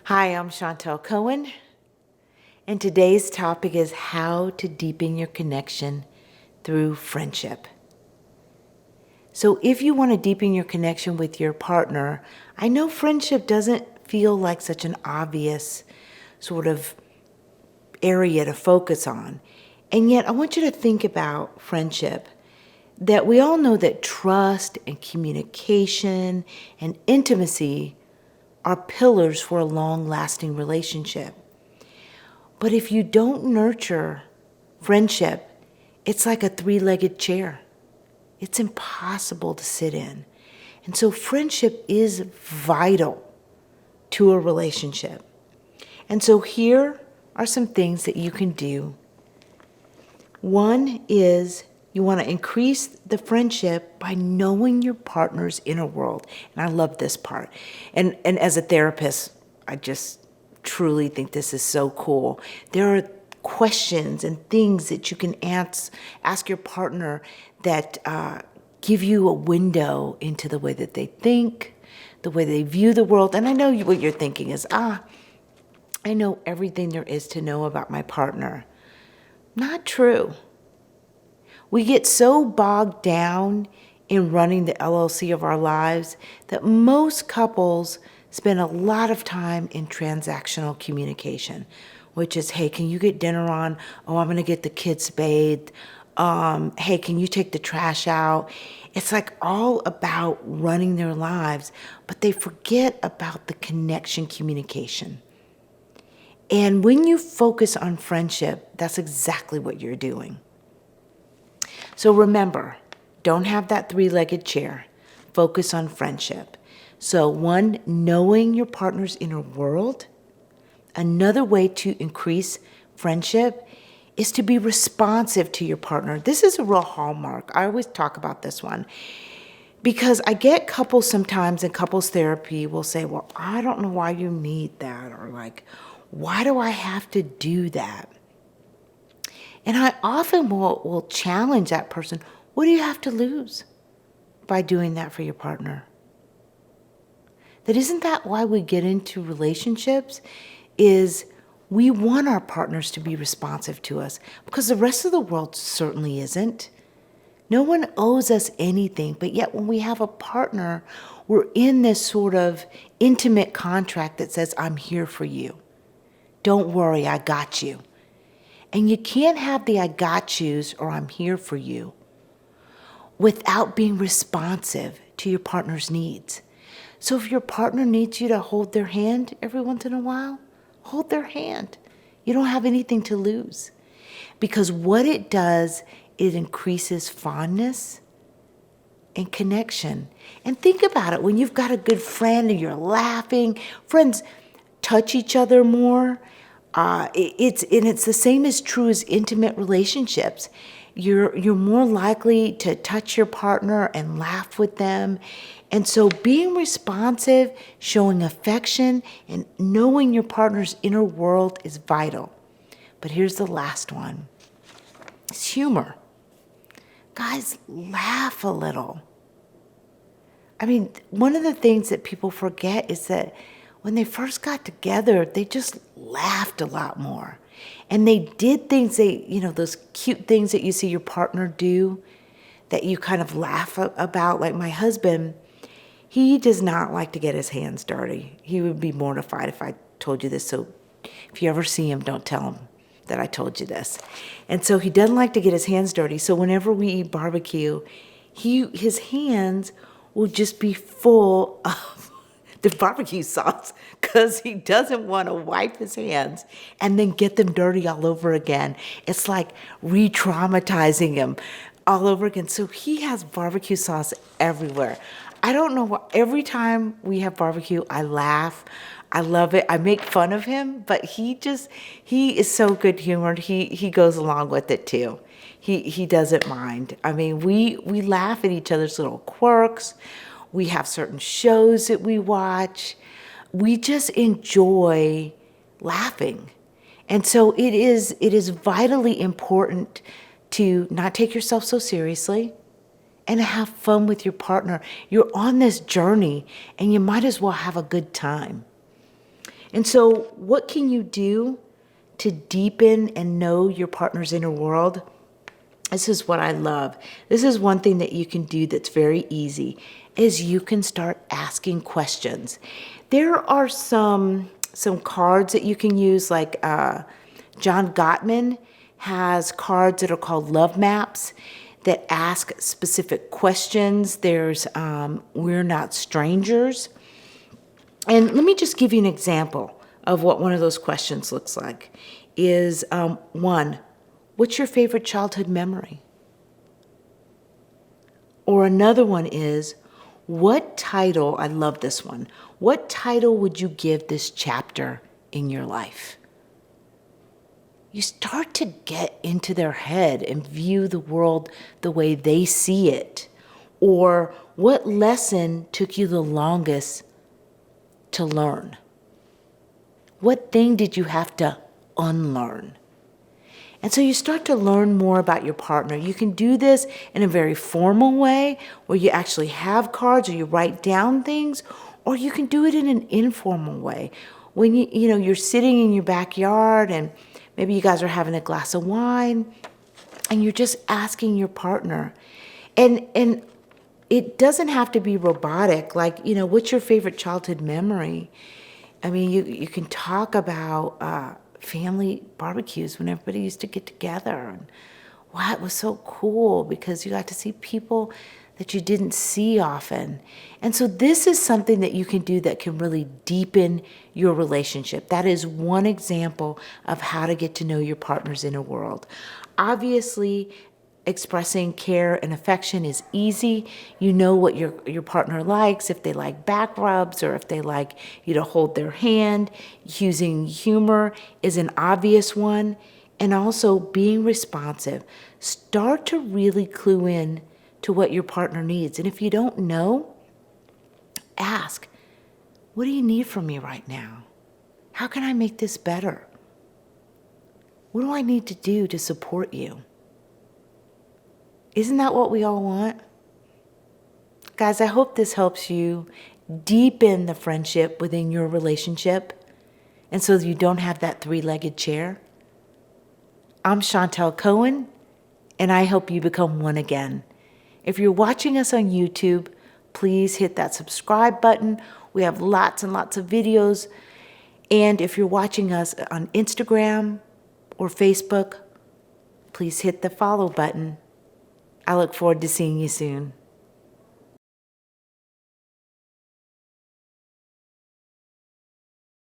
Hi, I'm Chantel Cohen, and today's topic is how to deepen your connection through friendship. So if you want to deepen your connection with your partner, I know friendship doesn't feel like such an obvious sort of area to focus on. And yet I want you to think about friendship, that we all know that trust and communication and intimacy are pillars for a long-lasting relationship. But if you don't nurture friendship, it's like a three-legged chair. It's impossible to sit in. And so friendship is vital to a relationship. And so here are some things that you can do. One is you want to increase the friendship by knowing your partner's inner world. And I love this part. And as a therapist, I just truly think this is so cool. There are questions and things that you can ask your partner that give you a window into the way that they think, the way they view the world. And I know what you're thinking is, I know everything there is to know about my partner. Not true. We get so bogged down in running the LLC of our lives that most couples spend a lot of time in transactional communication, which is, hey, can you get dinner on? Oh, I'm gonna get the kids bathed. Hey, can you take the trash out? It's like all about running their lives, but they forget about the connection communication. And when you focus on friendship, that's exactly what you're doing. So remember, don't have that three-legged chair. Focus on friendship. So one, knowing your partner's inner world. Another way to increase friendship is to be responsive to your partner. This is a real hallmark. I always talk about this one because I get couples sometimes in couples therapy will say, well, I don't know why you need that, or like, why do I have to do that? And I often will challenge that person. What do you have to lose by doing that for your partner? That isn't that why we get into relationships, is we want our partners to be responsive to us, because the rest of the world certainly isn't. No one owes us anything, but yet when we have a partner, we're in this sort of intimate contract that says, I'm here for you. Don't worry, I got you. And you can't have the I got yous or I'm here for you without being responsive to your partner's needs. So if your partner needs you to hold their hand every once in a while, hold their hand. You don't have anything to lose. Because what it does, it increases fondness and connection. And think about it, when you've got a good friend and you're laughing, friends touch each other more. It's the same as true as intimate relationships. You're more likely to touch your partner and laugh with them. And so being responsive, showing affection, and knowing your partner's inner world is vital. But here's the last one. It's humor. Guys, laugh a little. I mean, one of the things that people forget is that when they first got together, they just laughed a lot more. And they did things, those cute things that you see your partner do that you kind of laugh about. Like my husband, he does not like to get his hands dirty. He would be mortified if I told you this. So if you ever see him, don't tell him that I told you this. And so he doesn't like to get his hands dirty. So whenever we eat barbecue, his hands will just be full of the barbecue sauce because he doesn't want to wipe his hands and then get them dirty all over again. It's like re-traumatizing him all over again. So he has barbecue sauce everywhere. I don't know what, every time we have barbecue, I laugh. I love it. I make fun of him, but he is so good humored. He goes along with it too. He doesn't mind. I mean, we laugh at each other's little quirks. We have certain shows that we watch. We just enjoy laughing. And so it is vitally important to not take yourself so seriously and have fun with your partner. You're on this journey and you might as well have a good time. And so what can you do to deepen and know your partner's inner world? This is what I love. This is one thing that you can do that's very easy, is you can start asking questions. There are some cards that you can use, like John Gottman has cards that are called love maps that ask specific questions. There's We're Not Strangers. And let me just give you an example of what one of those questions looks like. Is one, what's your favorite childhood memory? Or another one is, what title, I love this one, what title would you give this chapter in your life? You start to get into their head and view the world the way they see it. Or what lesson took you the longest to learn? What thing did you have to unlearn? And so you start to learn more about your partner. You can do this in a very formal way where you actually have cards or you write down things, or you can do it in an informal way. When you're sitting in your backyard and maybe you guys are having a glass of wine and you're just asking your partner. And it doesn't have to be robotic, like, what's your favorite childhood memory? I mean, you can talk about family barbecues when everybody used to get together, and wow, it was so cool because you got to see people that you didn't see often. And so this is something that you can do that can really deepen your relationship. That is one example of how to get to know your partner's inner world. Obviously, expressing care and affection is easy. You know what your partner likes, if they like back rubs or if they like you to hold their hand. Using humor is an obvious one. And also being responsive. Start to really clue in to what your partner needs. And if you don't know, ask, what do you need from me right now? How can I make this better? What do I need to do to support you? Isn't that what we all want? Guys, I hope this helps you deepen the friendship within your relationship, and so you don't have that three-legged chair. I'm Chantel Cohen, and I hope you become one again. If you're watching us on YouTube, please hit that subscribe button. We have lots and lots of videos. And if you're watching us on Instagram or Facebook, please hit the follow button. I look forward to seeing you soon.